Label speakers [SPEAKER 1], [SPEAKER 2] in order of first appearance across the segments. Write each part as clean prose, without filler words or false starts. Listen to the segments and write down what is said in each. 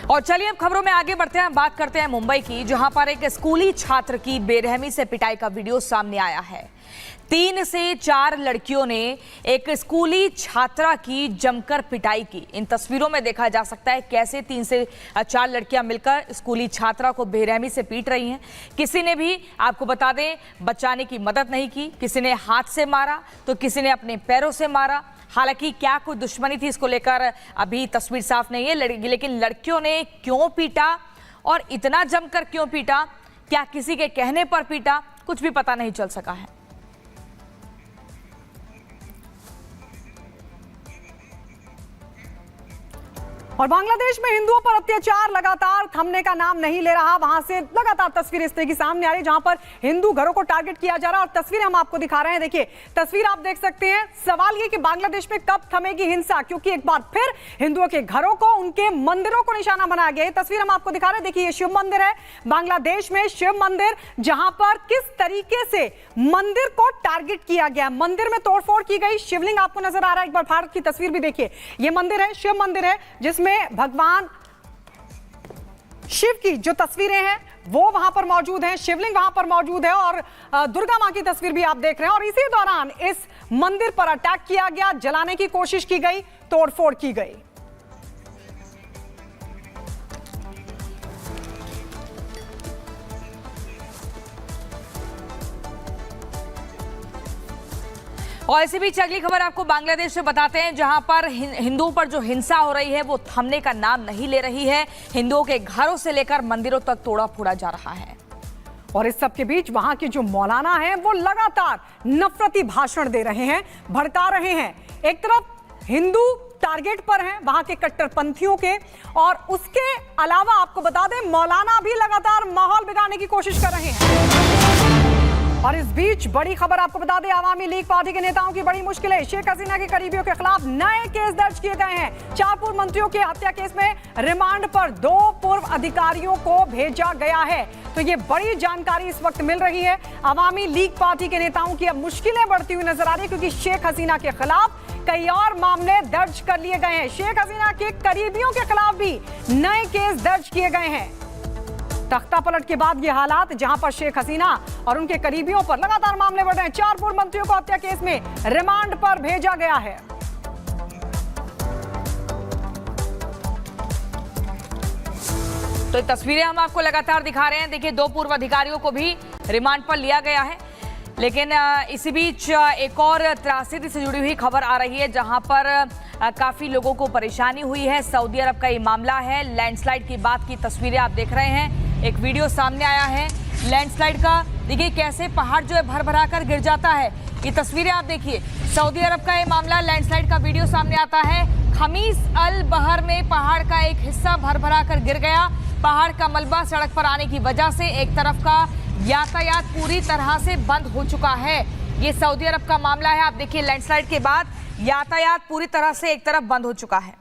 [SPEAKER 1] और चलिए अब खबरों में आगे बढ़ते हैं, बात करते हैं मुंबई की, जहां पर एक स्कूली छात्र की बेरहमी से पिटाई का वीडियो सामने आया है। 3 से 4 लड़कियों ने एक स्कूली छात्रा की जमकर पिटाई की। इन तस्वीरों में देखा जा सकता है कैसे 3 से 4 लड़कियां मिलकर स्कूली छात्रा को बेरहमी से पीट रही हैं। किसी ने भी, आपको बता दें, बचाने की मदद नहीं की। किसी ने हाथ से मारा तो किसी ने अपने पैरों से मारा। हालांकि क्या कोई दुश्मनी थी इसको लेकर अभी तस्वीर साफ नहीं है, लेकिन लड़कियों ने क्यों पीटा और इतना जमकर क्यों पीटा, क्या किसी के कहने पर पीटा, कुछ भी पता नहीं चल सका है।
[SPEAKER 2] और बांग्लादेश में हिंदुओं पर अत्याचार लगातार थमने का नाम नहीं ले रहा। वहां से लगातार तस्वीर इस तरह की सामने आ रही है जहां पर हिंदू घरों को टारगेट किया जा रहा है। और तस्वीर हम आपको दिखा रहे हैं, देखिए तस्वीर आप देख सकते हैं। सवाल ये कि बांग्लादेश में कब थमेगी हिंसा, क्योंकि एक बार फिर हिंदुओं के घरों को, उनके मंदिरों को निशाना बनाया गया। ये तस्वीर हम आपको दिखा रहे हैं, देखिए ये शिव मंदिर है, बांग्लादेश में शिव मंदिर, जहां पर किस तरीके से मंदिर को टारगेट किया गया। मंदिर में तोड़फोड़ की गई। शिवलिंग आपको नजर आ रहा है, एक बार भारत की तस्वीर भी देखिए। ये मंदिर है, शिव मंदिर है, जिसमें भगवान शिव की जो तस्वीरें हैं वो वहां पर मौजूद हैं, शिवलिंग वहां पर मौजूद है और दुर्गा मां की तस्वीर भी आप देख रहे हैं। और इसी दौरान इस मंदिर पर अटैक किया गया, जलाने की कोशिश की गई, तोड़फोड़ की गई।
[SPEAKER 1] और इसी बीच अगली खबर आपको बांग्लादेश से बताते हैं, जहां पर हिंदुओं पर जो हिंसा हो रही है वो थमने का नाम नहीं ले रही है। हिंदुओं के घरों से लेकर मंदिरों तक तोड़ा फोड़ा जा रहा है।
[SPEAKER 2] और इस सब के बीच वहां के जो मौलाना हैं वो लगातार नफरती भाषण दे रहे हैं, भड़का रहे हैं। एक तरफ हिंदू टारगेट पर हैं वहां के कट्टरपंथियों के, और उसके अलावा आपको बता दें मौलाना भी लगातार माहौल बिगाड़ने की कोशिश कर रहे हैं। और इस बीच बड़ी खबर आपको बता दें, आवामी लीग पार्टी के नेताओं की बड़ी मुश्किलें। शेख हसीना के करीबियों के खिलाफ नए केस दर्ज किए गए हैं। 4 पूर्व मंत्रियों के हत्या केस में रिमांड पर 2 पूर्व अधिकारियों को भेजा गया है। तो ये बड़ी जानकारी इस वक्त मिल रही है। आवामी लीग पार्टी के नेताओं की अब मुश्किलें बढ़ती हुई नजर आ रही है, क्योंकि शेख हसीना के खिलाफ कई और मामले दर्ज कर लिए गए हैं। शेख हसीना के करीबियों के खिलाफ भी नए केस दर्ज किए गए हैं। तख्ता पलट के बाद ये हालात, जहां पर शेख हसीना और उनके करीबियों पर लगातार मामले बढ़ रहे हैं। 4 पूर्व मंत्रियों को हत्या केस में रिमांड पर भेजा गया है।
[SPEAKER 1] तो ये तस्वीरें हम आपको लगातार दिखा रहे हैं। देखिए 2 पूर्व अधिकारियों को भी रिमांड पर लिया गया है। लेकिन इसी बीच एक और त्रासदी से जुड़ी हुई खबर आ रही है, जहां पर काफी लोगों को परेशानी हुई है। सऊदी अरब का ये मामला है। लैंडस्लाइड की बात की तस्वीरें आप देख रहे हैं। एक वीडियो सामने आया है लैंडस्लाइड का, देखिए कैसे पहाड़ जो है भर-भरा कर गिर जाता है। ये तस्वीरें आप देखिए, सऊदी अरब का ये मामला, लैंडस्लाइड का वीडियो सामने आता है। खमीस अल बहर में पहाड़ का एक हिस्सा भर-भरा कर गिर गया। पहाड़ का मलबा सड़क पर आने की वजह से एक तरफ का यातायात पूरी तरह से बंद हो चुका है। ये सऊदी अरब का मामला है। आप देखिए लैंडस्लाइड के बाद यातायात पूरी तरह से एक तरफ बंद हो चुका है।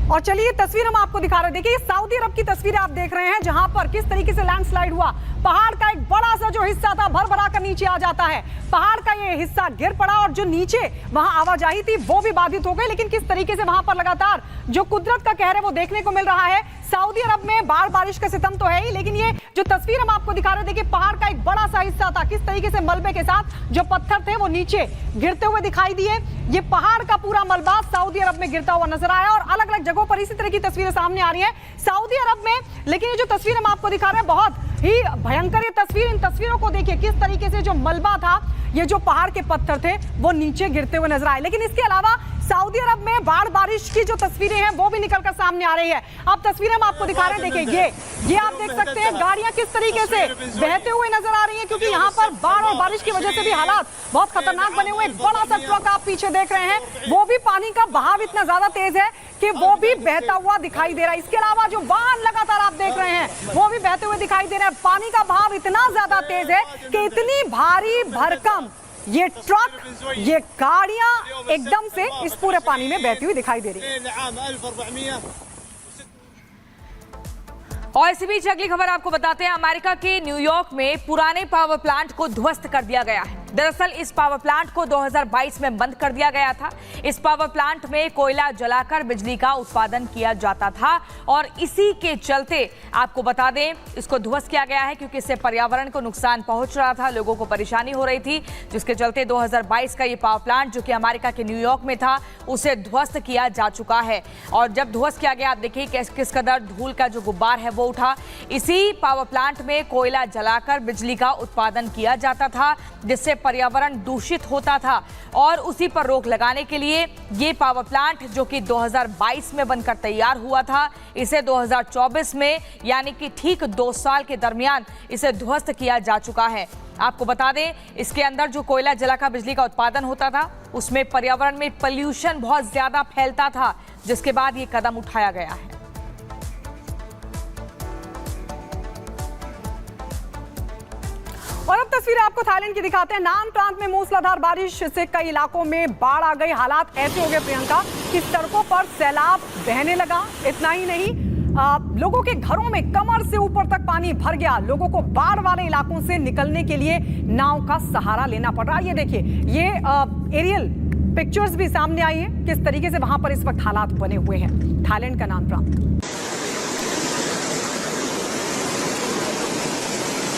[SPEAKER 2] और चलिए तस्वीर हम आपको दिखा रहे हैं, देखिए सऊदी अरब की तस्वीरें आप देख रहे हैं, जहां पर किस तरीके से लैंडस्लाइड हुआ। पहाड़ का एक बड़ा सा जो हिस्सा था भर भरा कर नीचे आ जाता है। पहाड़ का ये हिस्सा गिर पड़ा और जो नीचे वहां आवाजाही थी वो भी बाधित हो गई। लेकिन किस तरीके से वहां पर लगातार जो कुदरत का कहर है वो देखने को मिल रहा है। सऊदी अरब में बाढ़ बारिश का सितम तो है ही, लेकिन ये जो तस्वीर हम आपको दिखा रहे हैं, देखिए पहाड़ का एक बड़ा सा हिस्सा था, किस तरीके से मलबे के साथ जो पत्थर थे वो नीचे गिरते हुए दिखाई दिए। ये पहाड़ का पूरा मलबा सऊदी अरब में गिरता हुआ नजर आया और अलग अलग जगहों पर इसी तरह की तस्वीरें सामने आ रही हैं सऊदी अरब में। लेकिन ये जो तस्वीर हम आपको दिखा रहे हैं बहुत ही भयंकर ये तस्वीर। इन तस्वीरों को देखिए किस तरीके से जो मलबा था, ये जो पहाड़ के पत्थर थे वो नीचे गिरते हुए नजर आए। लेकिन इसके अलावा सऊदी अरब में बाढ़ बारिश की जो तस्वीरें हैं वो भी निकलकर सामने आ रही है। अब तस्वीरें हम आपको दिखा रहे हैं, देखिए ये आप देख सकते हैं गाड़ियां किस तरीके से बहते हुए नजर आ रही हैं, क्योंकि यहाँ पर बाढ़ और बारिश की वजह से भी हालात बहुत खतरनाक बने हुए। एक बड़ा सा ट्रक आप पीछे देख रहे हैं, वो भी पानी का बहाव इतना ज्यादा तेज है कि वो भी बहता हुआ दिखाई दे रहा है। इसके अलावा जो वाहन लगातार आप देख रहे हैं वो भी बहते हुए दिखाई दे रहे हैं। पानी का बहाव इतना ज्यादा तेज है कि इतनी भारी भरकम ये ट्रक, ये गाड़ियां एकदम से इस पूरे पानी में बहती हुई दिखाई दे रही है।
[SPEAKER 1] और इसी बीच अगली खबर आपको बताते हैं, अमेरिका के न्यूयॉर्क में पुराने पावर प्लांट को ध्वस्त कर दिया गया है। दरअसल इस पावर प्लांट को 2022 में बंद कर दिया गया था। इस पावर प्लांट में कोयला जलाकर बिजली का उत्पादन किया जाता था और इसी के चलते आपको बता दें इसको ध्वस्त किया गया है, क्योंकि इससे पर्यावरण को नुकसान पहुंच रहा था, लोगों को परेशानी हो रही थी, जिसके चलते 2022 का ये पावर प्लांट जो कि अमेरिका के न्यूयॉर्क में था उसे ध्वस्त किया जा चुका है। और जब ध्वस्त किया गया, आप देखिए किस कदर धूल का जो गुब्बार है वो उठा। इसी पावर प्लांट में कोयला जलाकर बिजली का उत्पादन किया जाता था, जिससे पर्यावरण दूषित होता था और उसी पर रोक लगाने के लिए ये पावर प्लांट जो कि 2022 में बनकर तैयार हुआ था, इसे 2024 में यानी कि ठीक 2 साल के दरमियान इसे ध्वस्त किया जा चुका है। आपको बता दें इसके अंदर जो कोयला जलाकर बिजली का उत्पादन होता था उसमें पर्यावरण में पॉल्यूशन बहुत ज्यादा फैलता था, जिसके बाद ये कदम उठाया गया है।
[SPEAKER 2] और अब तस्वीरें आपको थाईलैंड की दिखाते हैं। नाम प्रांत में मूसलाधार बारिश से कई इलाकों में बाढ़ आ गई। हालात ऐसे हो गए प्रियंका कि सड़कों पर सैलाब बहने लगा। इतना ही नहीं, लोगों के घरों में कमर से ऊपर तक पानी भर गया। लोगों को बाढ़ वाले इलाकों से निकलने के लिए नाव का सहारा लेना पड़ रहा है। ये देखिए, ये एरियल पिक्चर्स भी सामने आई है किस तरीके से वहां पर इस वक्त हालात बने हुए हैं थाईलैंड का नाम प्रांत।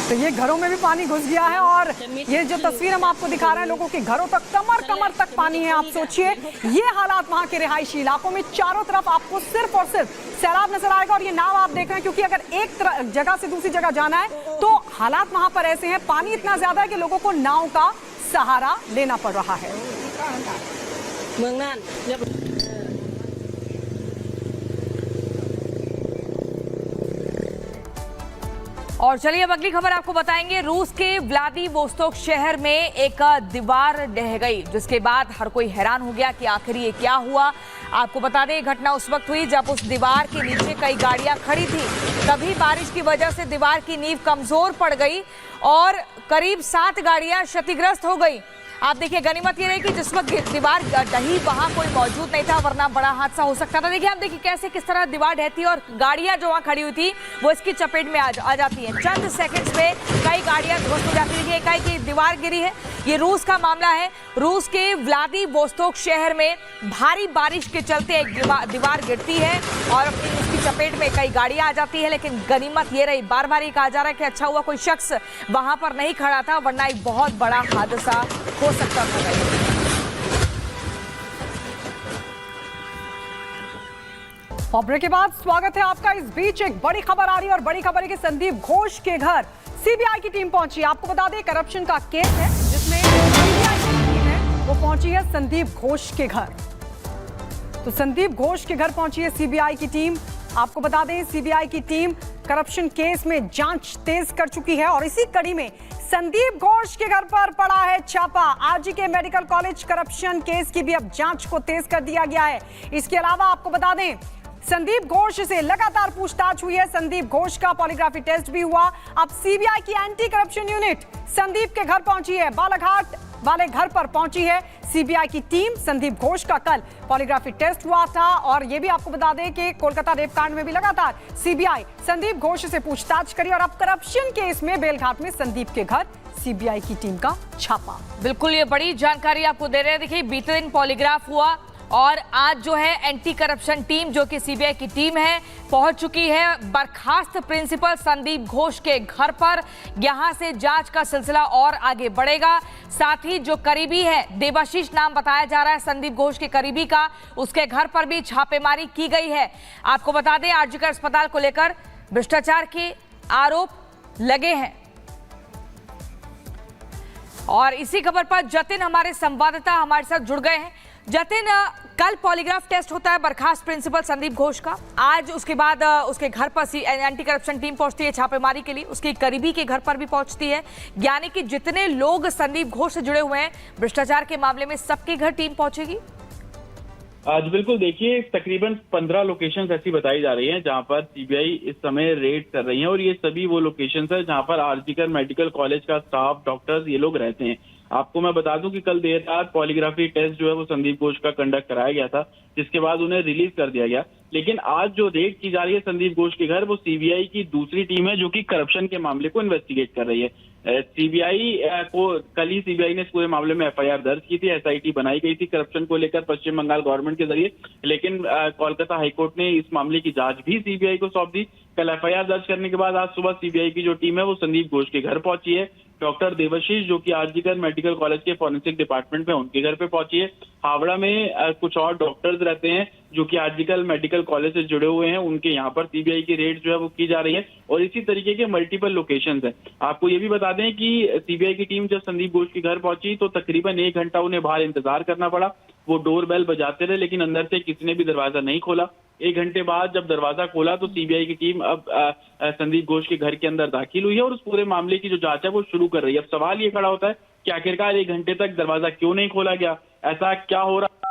[SPEAKER 2] तो ये घरों में भी पानी घुस गया है और ये जो तस्वीर हम आपको दिखा रहे हैं, लोगों के घरों तक कमर तक पानी है। आप सोचिए ये हालात वहां के रिहायशी इलाकों में, चारों तरफ आपको सिर्फ और सिर्फ सैलाब नजर आएगा। और ये नाव आप देख रहे हैं, क्योंकि अगर एक जगह से दूसरी जगह जाना है तो हालात वहां पर ऐसे हैं, पानी इतना ज्यादा है कि लोगों को नाव का सहारा लेना पड़ रहा है।
[SPEAKER 1] और चलिए अब अगली खबर आपको बताएंगे। रूस के व्लादिवोस्तोक शहर में एक दीवार ढह गई, जिसके बाद हर कोई हैरान हो गया कि आखिर ये क्या हुआ। आपको बता दें घटना उस वक्त हुई जब उस दीवार के नीचे कई गाड़ियां खड़ी थी। तभी बारिश की वजह से दीवार की नींव कमजोर पड़ गई और करीब 7 गाड़ियां क्षतिग्रस्त हो गई। आप देखिए, गनीमत ये रही कि जिस वक्त दीवार ढही वहां कोई मौजूद नहीं था, वरना बड़ा हादसा हो सकता था। देखिए, आप देखिए कैसे किस तरह दीवार ढहती है और गाड़ियां जो वहां खड़ी हुई थी वो इसकी चपेट में आ जाती हैं। चंद सेकंड्स में कई गाड़ियां ध्वस्त हो जाती है। कई की दीवार गिरी है। ये रूस का मामला है। रूस के व्लादिवोस्तोक शहर में भारी बारिश के चलते एक दीवार गिरती है और अपनी उसकी चपेट में कई गाड़ियां आ जाती है। लेकिन गनीमत ये रही, बार बार ये कहा जा रहा है कि अच्छा हुआ कोई शख्स वहां पर नहीं खड़ा था, वरना एक बहुत बड़ा हादसा हो सकता था।
[SPEAKER 2] खबरों के बाद स्वागत है आपका। इस बीच एक बड़ी खबर आ रही है और बड़ी खबर है कि संदीप घोष के घर सीबीआई की टीम पहुंची। आपको बता दें करप्शन का केस है जिसमें सीबीआई की टीम है वो पहुंची है संदीप घोष के घर। तो संदीप घोष के घर पहुंची है सीबीआई की टीम। आपको बता दें सीबीआई की टीम करप्शन केस में जांच तेज कर चुकी है और इसी कड़ी में संदीप घोष के घर पर पड़ा है छापा। आरजी के मेडिकल कॉलेज करप्शन केस की भी अब जांच को तेज कर दिया गया है। इसके अलावा आपको बता दें संदीप घोष से लगातार पूछताछ हुई है। संदीप घोष का पॉलीग्राफी टेस्ट भी हुआ। अब सीबीआई की एंटी करप्शन यूनिट संदीप के घर पहुंची है। बालाघाट वाले घर पर पहुंची है सीबीआई की टीम। संदीप घोष का कल पॉलीग्राफी टेस्ट हुआ था और यह भी आपको बता दें कि कोलकाता रेपकांड में भी लगातार सीबीआई संदीप घोष से पूछताछ करी और अब करप्शन केस में बेलघाट में संदीप के घर सीबीआई की टीम का छापा।
[SPEAKER 1] बिल्कुल, ये बड़ी जानकारी आपको दे रहे हैं। देखिए, बीते दिन पॉलीग्राफ हुआ और आज जो है एंटी करप्शन टीम जो कि सीबीआई की टीम है पहुंच चुकी है बर्खास्त प्रिंसिपल संदीप घोष के घर पर। यहां से जांच का सिलसिला और आगे बढ़ेगा। साथ ही जो करीबी है, देवाशीष नाम बताया जा रहा है संदीप घोष के करीबी का, उसके घर पर भी छापेमारी की गई है। आपको बता दें आरजीकर अस्पताल को लेकर भ्रष्टाचार के आरोप लगे हैं। और इसी खबर पर जतिन हमारे संवाददाता हमारे साथ जुड़ गए हैं। जतिन, कल पॉलीग्राफ टेस्ट होता है बर्खास्त प्रिंसिपल संदीप घोष का। आज उसके बाद उसके घर पर एंटी करप्शन टीम पहुंचती है छापेमारी के लिए। उसके करीबी के घर पर भी पहुंचती है। यानी कि जितने लोग संदीप घोष से जुड़े हुए हैं भ्रष्टाचार के मामले में, सबके घर टीम पहुंचेगी।
[SPEAKER 3] आज बिल्कुल, देखिए तकरीबन 15 लोकेशंस ऐसी बताई जा रही हैं जहां पर सीबीआई इस समय रेड कर रही है और ये सभी वो लोकेशंस है जहां पर आरजीकर मेडिकल कॉलेज का स्टाफ, डॉक्टर्स, ये लोग रहते हैं। आपको मैं बता दूं कि कल देर रात पॉलीग्राफी टेस्ट जो है वो संदीप घोष का कंडक्ट कराया गया था, जिसके बाद उन्हें रिलीज कर दिया गया। लेकिन आज जो रेड की जा रही है संदीप घोष के घर, वो सीबीआई की दूसरी टीम है जो कि करप्शन के मामले को इन्वेस्टिगेट कर रही है। सीबीआई को कल ही सीबीआई ने इस पूरे मामले में एफआईआर दर्ज की थी, एसआईटी बनाई गई थी करप्शन को लेकर पश्चिम बंगाल गवर्नमेंट के जरिए, लेकिन कोलकाता हाईकोर्ट ने इस मामले की जांच भी सीबीआई को सौंप दी। कल एफआईआर दर्ज करने के बाद आज सुबह सीबीआई की जो टीम है वो संदीप घोष के घर पहुंची है। डॉक्टर देवाशीष जो कि आरजीकर मेडिकल कॉलेज के फॉरेंसिक डिपार्टमेंट में उनके घर पे पहुंची है। हावड़ा में कुछ और डॉक्टर्स रहते हैं जो कि आरजीकर मेडिकल कॉलेज से जुड़े हुए हैं, उनके यहाँ पर सीबीआई की रेड जो है वो की जा रही है और इसी तरीके के मल्टीपल लोकेशंस हैं। आपको ये भी बता दें कि सीबीआई की टीम जब संदीप घोष के घर पहुंची तो तकरीबन 1 घंटा उन्हें बाहर इंतजार करना पड़ा। वो डोर बेल बजाते रहे लेकिन अंदर से किसी ने भी दरवाजा नहीं खोला। 1 घंटे बाद जब दरवाजा खोला तो सीबीआई की टीम अब संदीप घोष के घर के अंदर दाखिल हुई है और उस पूरे मामले की जो जांच है वो शुरू कर रही है। अब सवाल ये खड़ा होता है कि आखिरकार 1 घंटे तक दरवाजा क्यों नहीं खोला गया, ऐसा क्या हो रहा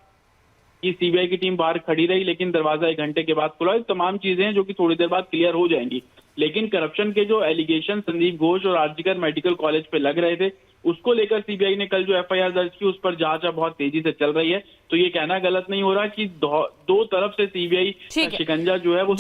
[SPEAKER 3] कि सीबीआई की टीम बाहर खड़ी रही लेकिन दरवाजा 1 घंटे के बाद खुला। ये तमाम चीजें हैं जो कि थोड़ी देर बाद क्लियर हो जाएंगी, लेकिन करप्शन के जो एलिगेशन संदीप घोष और आरजीकर मेडिकल कॉलेज पे लग रहे थे उसको लेकर सीबीआई ने कल जो एफआईआर दर्ज की उस पर जांच अब बहुत तेजी से चल रही है। तो ये कहना गलत नहीं हो रहा कि दो तरफ से सीबीआई
[SPEAKER 1] ठीक है।
[SPEAKER 3] शिकंजा जो है वो